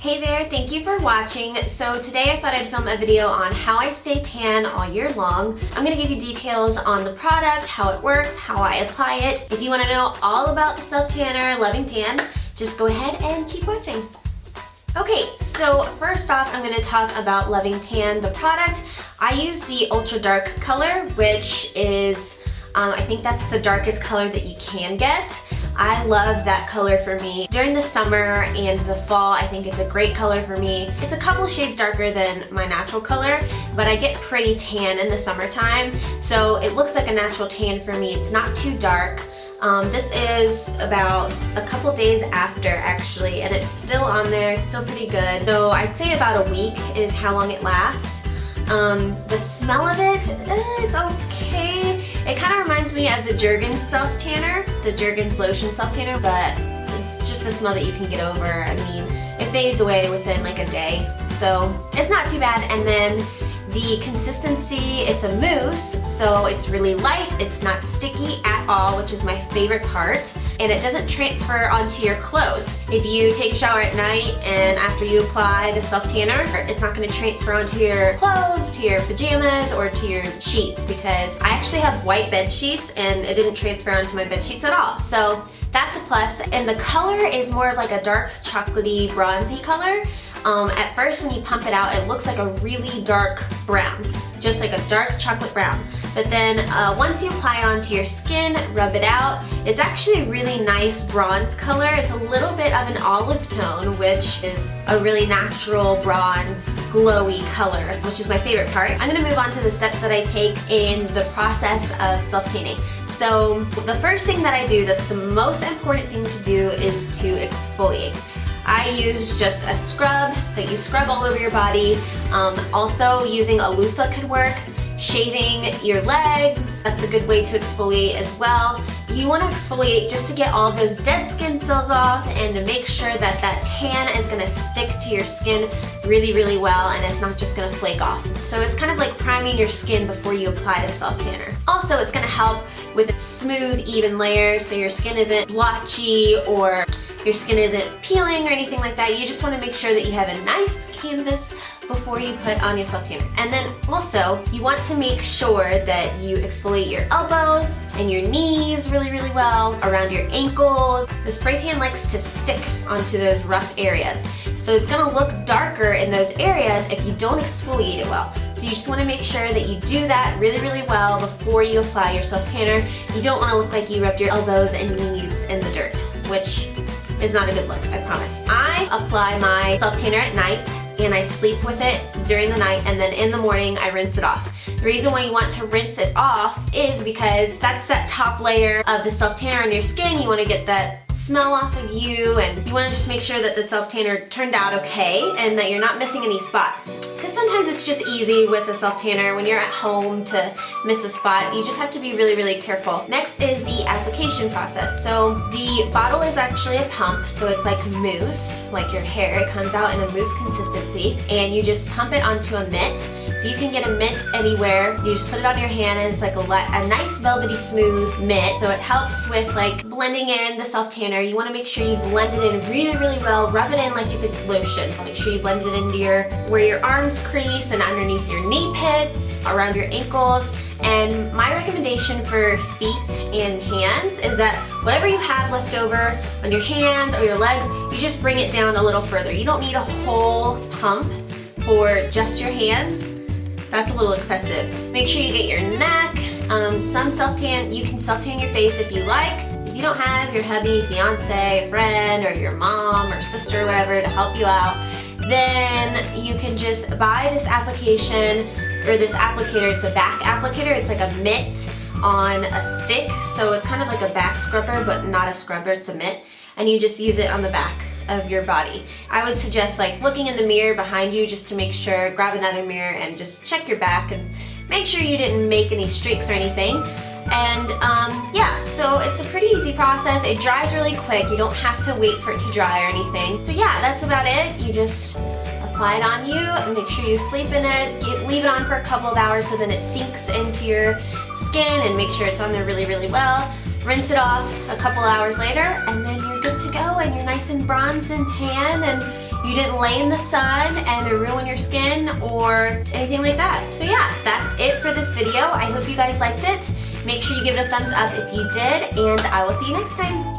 Hey there, thank you for watching. So today I thought I'd film a video on how I stay tan all year long. I'm gonna give you details on the product, how it works, how I apply it. If you wanna know all about the self-tanner, Loving Tan, just go ahead and keep watching. Okay, so first off, I'm gonna talk about Loving Tan, the product. I use the ultra dark color, which is, I think that's the darkest color that you can get. I love that color for me. During the summer and the fall, I think it's a great color for me. It's a couple shades darker than my natural color, but I get pretty tan in the summertime, so it looks like a natural tan for me. It's not too dark. This is about a couple days after actually, and it's still on there. It's still pretty good. So I'd say about a week is how long it lasts. The smell of it, it's okay. It kind of reminds me of the Jergens self-tanner, the Jergens lotion self-tanner, but it's just a smell that you can get over. I mean, it fades away within like a day, so it's not too bad. And then the consistency, it's a mousse, so it's really light, it's not sticky at all, which is my favorite part, and it doesn't transfer onto your clothes. If you take a shower at night and after you apply the self-tanner, it's not going to transfer onto your clothes, to your pajamas, or to your sheets, because I actually have white bed sheets and it didn't transfer onto my bed sheets at all. So that's a plus. And the color is more of like a dark chocolatey bronzy color. At first when you pump it out, it looks like a really dark brown, just like a dark chocolate brown. But then once you apply it onto your skin, rub it out, it's actually a really nice bronze color. It's a little bit of an olive tone, which is a really natural bronze, glowy color, which is my favorite part. I'm gonna move on to the steps that I take in the process of self-tanning. So the first thing that I do, that's the most important thing to do, is to exfoliate. I use just a scrub that you scrub all over your body. Also using a loofah could work. Shaving your legs, that's a good way to exfoliate as well. You want to exfoliate just to get all those dead skin cells off and to make sure that that tan is going to stick to your skin really, really well, and it's not just going to flake off. So it's kind of like priming your skin before you apply the self-tanner. Also, it's going to help with smooth, even layers, so your skin isn't blotchy or your skin isn't peeling or anything like that. You just want to make sure that you have a nice canvas before you put on your self-tanner. And then also, you want to make sure that you exfoliate your elbows and your knees really, really well, around your ankles. The spray tan likes to stick onto those rough areas. So it's gonna look darker in those areas if you don't exfoliate it well. So you just wanna make sure that you do that really, really well before you apply your self-tanner. You don't wanna look like you rubbed your elbows and knees in the dirt, which is not a good look, I promise. I apply my self-tanner at night, and I sleep with it during the night, and then in the morning I rinse it off. The reason why you want to rinse it off is because that's that top layer of the self-tanner on your skin. You want to get that smell off of you, and you want to just make sure that the self-tanner turned out okay and that you're not missing any spots. Because sometimes it's just easy with the self-tanner when you're at home to miss a spot. You just have to be really, really careful. Next is the application process. So the bottle is actually a pump, so it's like mousse, like your hair. It comes out in a mousse consistency, and you just pump it onto a mitt. So you can get a mitt anywhere. You just put it on your hand, and it's like a nice velvety smooth mitt. So it helps with like blending in the self-tanner. You want to make sure you blend it in really, really well. Rub it in like if it's lotion. Make sure you blend it into where your arms crease and underneath your knee pits, around your ankles. And my recommendation for feet and hands is that whatever you have left over on your hands or your legs, you just bring it down a little further. You don't need a whole pump for just your hands. That's a little excessive. Make sure you get your neck. Some self-tan, you can self-tan your face if you like. If you don't have your hubby, fiance, friend, or your mom or sister or whatever to help you out, then you can just buy this application or this applicator. It's a back applicator. It's like a mitt on a stick. So it's kind of like a back scrubber, but not a scrubber, it's a mitt. And you just use it on the back of your body. I would suggest like looking in the mirror behind you just to make sure, grab another mirror and just check your back and make sure you didn't make any streaks or anything. And yeah, so it's a pretty easy process. It dries really quick. You don't have to wait for it to dry or anything. So yeah, that's about it. You just apply it on you and make sure you sleep in it. Leave it on for a couple of hours so then it sinks into your skin, and make sure it's on there really, really well. Rinse it off a couple hours later, and then you're good to go, and you're nice and bronzed and tan, and you didn't lay in the sun and ruin your skin or anything like that. So yeah, that's it for this video. I hope you guys liked it. Make sure you give it a thumbs up if you did, and I will see you next time.